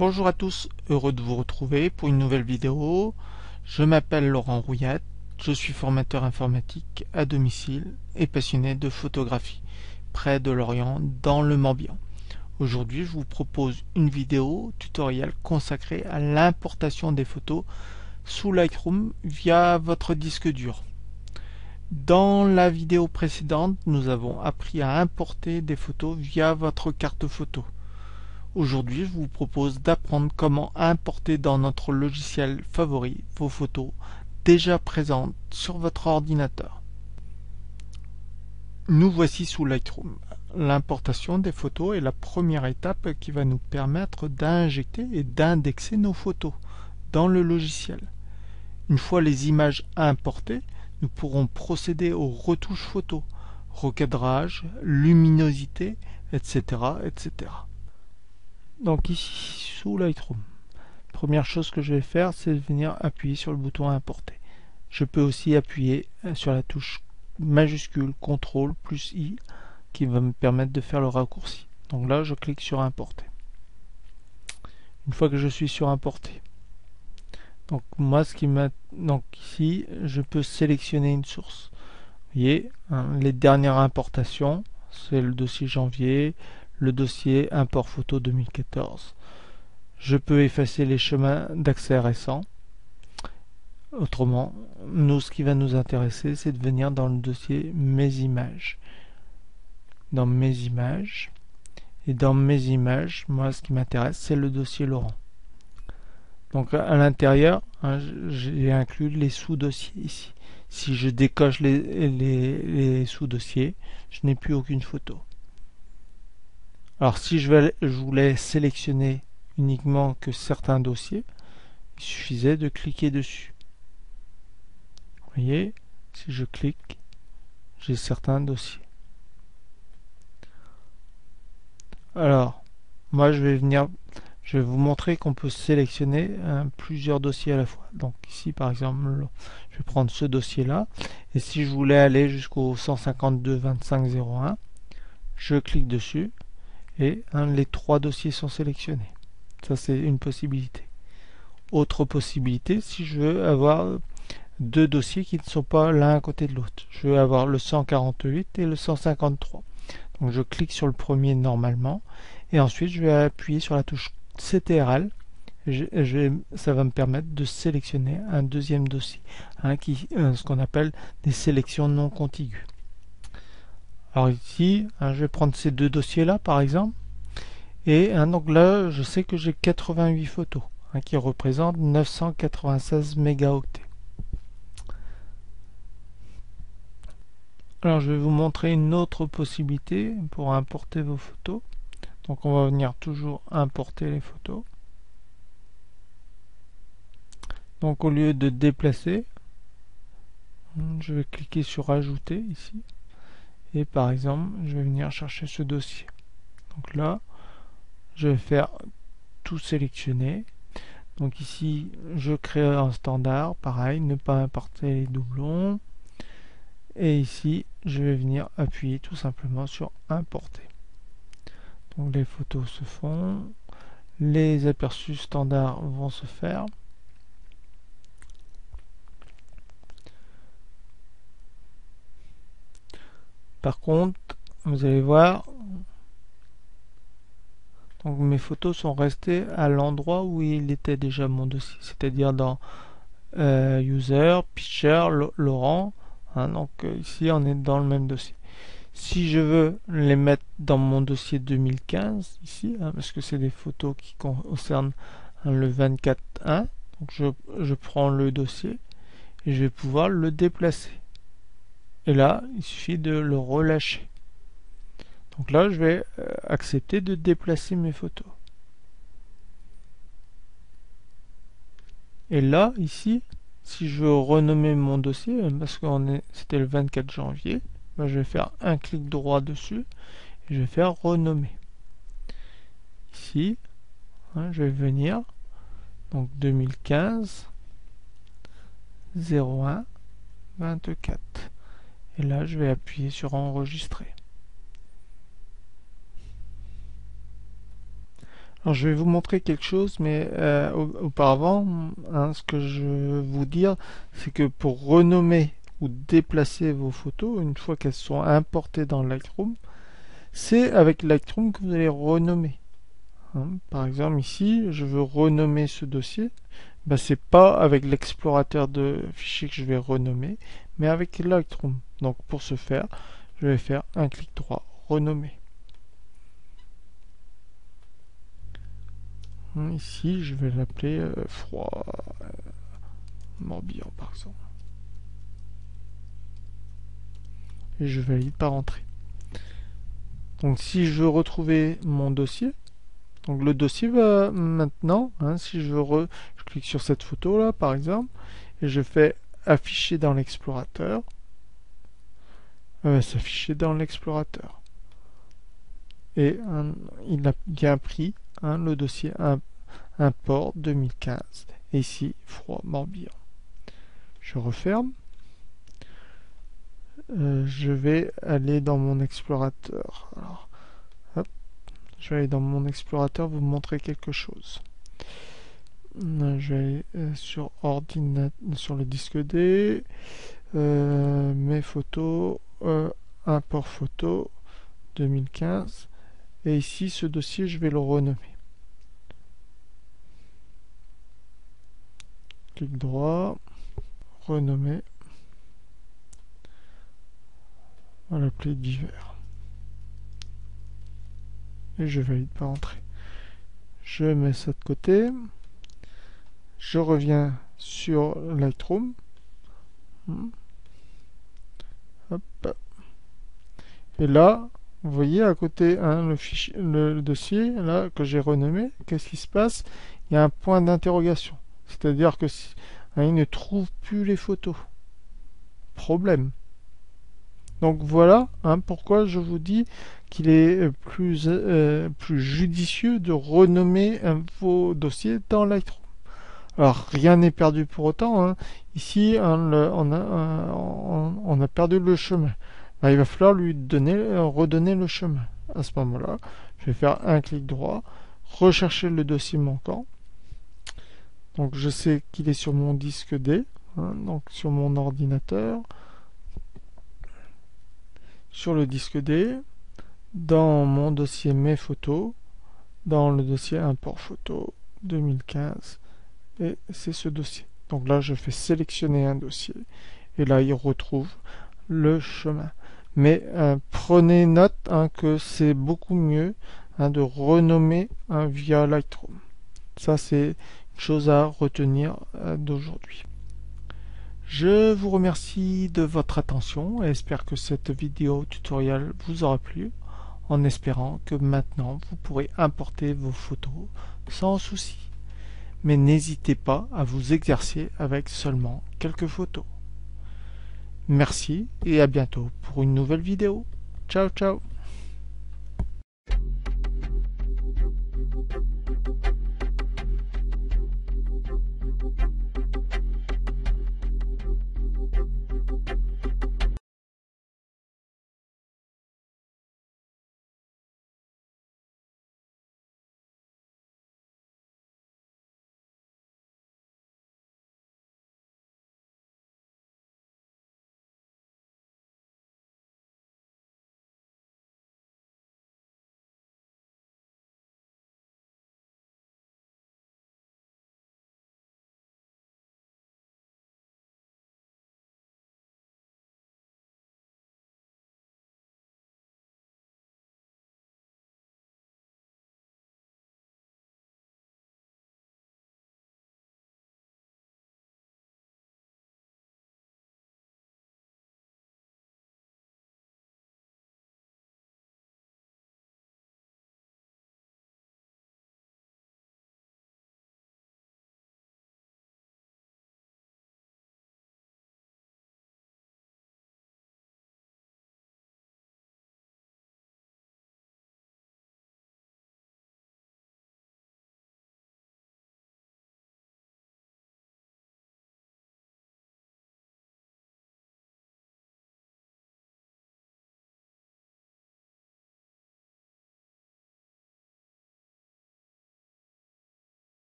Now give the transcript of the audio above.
Bonjour à tous, heureux de vous retrouver pour une nouvelle vidéo. Je m'appelle Laurent Rouillat, je suis formateur informatique à domicile et passionné de photographie près de Lorient dans le Morbihan. Aujourd'hui, je vous propose une vidéo tutoriel consacrée à l'importation des photos sous Lightroom via votre disque dur. Dans la vidéo précédente, nous avons appris à importer des photos via votre carte photo. Aujourd'hui, je vous propose d'apprendre comment importer dans notre logiciel favori vos photos déjà présentes sur votre ordinateur. Nous voici sous Lightroom. L'importation des photos est la première étape qui va nous permettre d'injecter et d'indexer nos photos dans le logiciel. Une fois les images importées, nous pourrons procéder aux retouches photos, recadrage, luminosité, etc., etc. Donc ici sous Lightroom, première chose que je vais faire, c'est venir appuyer sur le bouton importer. Je peux aussi appuyer sur la touche majuscule CTRL plus I qui va me permettre de faire le raccourci. Donc là, je clique sur importer. Une fois que je suis sur importer, donc moi donc ici, je peux sélectionner une source. Vous voyez, les dernières importations, c'est le dossier janvier, le dossier import photo 2014. Je peux effacer les chemins d'accès récents. Autrement, ce qui va nous intéresser, c'est de venir dans le dossier Mes images. Dans Mes images. Et dans Mes images, moi, ce qui m'intéresse, c'est le dossier Laurent. Donc, à l'intérieur, j'ai inclus les sous-dossiers ici. Si je décoche les sous-dossiers, je n'ai plus aucune photo. Alors, si je voulais sélectionner uniquement que certains dossiers, il suffisait de cliquer dessus. Vous voyez, si je clique, j'ai certains dossiers. Alors, moi je vais vous montrer qu'on peut sélectionner plusieurs dossiers à la fois. Donc ici par exemple, je vais prendre ce dossier là, et si je voulais aller jusqu'au 152.25.01, je clique dessus, et les trois dossiers sont sélectionnés. Ça c'est une possibilité. Autre possibilité, si je veux avoir deux dossiers qui ne sont pas l'un à côté de l'autre. Je veux avoir le 148 et le 153. Donc je clique sur le premier normalement et ensuite je vais appuyer sur la touche CTRL. Ça va me permettre de sélectionner un deuxième dossier, ce qu'on appelle des sélections non contiguës. Alors ici, je vais prendre ces deux dossiers là par exemple, et donc là je sais que j'ai 88 photos qui représentent 996 mégaoctets. Alors je vais vous montrer une autre possibilité pour importer vos photos. Donc on va venir toujours importer les photos. Donc au lieu de déplacer, je vais cliquer sur ajouter ici. Et par exemple, je vais venir chercher ce dossier. Donc là, je vais faire tout sélectionner. Donc ici, je crée un standard, pareil, ne pas importer les doublons. Et ici, je vais venir appuyer tout simplement sur importer. Donc les photos se font, les aperçus standards vont se faire. Par contre, vous allez voir, donc mes photos sont restées à l'endroit où il était déjà mon dossier, c'est-à-dire dans User, Picture, Laurent. Donc ici on est dans le même dossier. Si je veux les mettre dans mon dossier 2015 ici, parce que c'est des photos qui concernent le 24.1, donc je prends le dossier et je vais pouvoir le déplacer. Et là, il suffit de le relâcher. Donc là, je vais accepter de déplacer mes photos. Et là, ici, si je veux renommer mon dossier, parce que c'était le 24 janvier, je vais faire un clic droit dessus et je vais faire renommer. Ici, je vais venir, donc 2015 01 24. Et là, je vais appuyer sur enregistrer. Alors je vais vous montrer quelque chose, mais auparavant, hein, ce que je veux vous dire, c'est que pour renommer ou déplacer vos photos, une fois qu'elles sont importées dans Lightroom, c'est avec Lightroom que vous allez renommer. Hein. Par exemple ici, je veux renommer ce dossier. Ben, c'est pas avec l'explorateur de fichiers que je vais renommer, mais avec Lightroom. Donc pour ce faire, je vais faire un clic droit, renommer. Ici, je vais l'appeler froid Morbihan par exemple. Et je valide par entrée. Donc si je veux retrouver mon dossier, donc le dossier va maintenant, hein, si je clique sur cette photo là par exemple, et je fais afficher dans l'explorateur, s'afficher dans l'explorateur. Et il a bien pris le dossier import 2015. Et ici, froid Morbihan. Je referme. Je vais aller dans mon explorateur. Alors, hop, je vais aller dans mon explorateur vous montrer quelque chose. Je vais aller sur sur le disque D, mes photos, import photo 2015, et ici ce dossier je vais le renommer. Clic droit, renommer. On va l'appeler divers. Et je valide par entrée. Je mets ça de côté. Je reviens sur Lightroom. Hop. Et là, vous voyez à côté le dossier là que j'ai renommé, qu'est-ce qui se passe? Il y a un point d'interrogation. C'est-à-dire que il ne trouve plus les photos. Problème. Donc voilà pourquoi je vous dis qu'il est plus judicieux de renommer vos dossiers dans Lightroom. Alors rien n'est perdu pour autant. Hein. Ici on a perdu le chemin. Là, il va falloir lui redonner le chemin. À ce moment-là, je vais faire un clic droit, rechercher le dossier manquant. Donc je sais qu'il est sur mon disque D, donc sur mon ordinateur. Sur le disque D, dans mon dossier mes photos, dans le dossier import photo 2015, et c'est ce dossier. Donc là, je fais sélectionner un dossier, et là, il retrouve le chemin. Mais prenez note que c'est beaucoup mieux de renommer via Lightroom. Ça, c'est une chose à retenir d'aujourd'hui. Je vous remercie de votre attention et espère que cette vidéo tutoriel vous aura plu, en espérant que maintenant vous pourrez importer vos photos sans souci. Mais n'hésitez pas à vous exercer avec seulement quelques photos. Merci et à bientôt pour une nouvelle vidéo. Ciao ciao.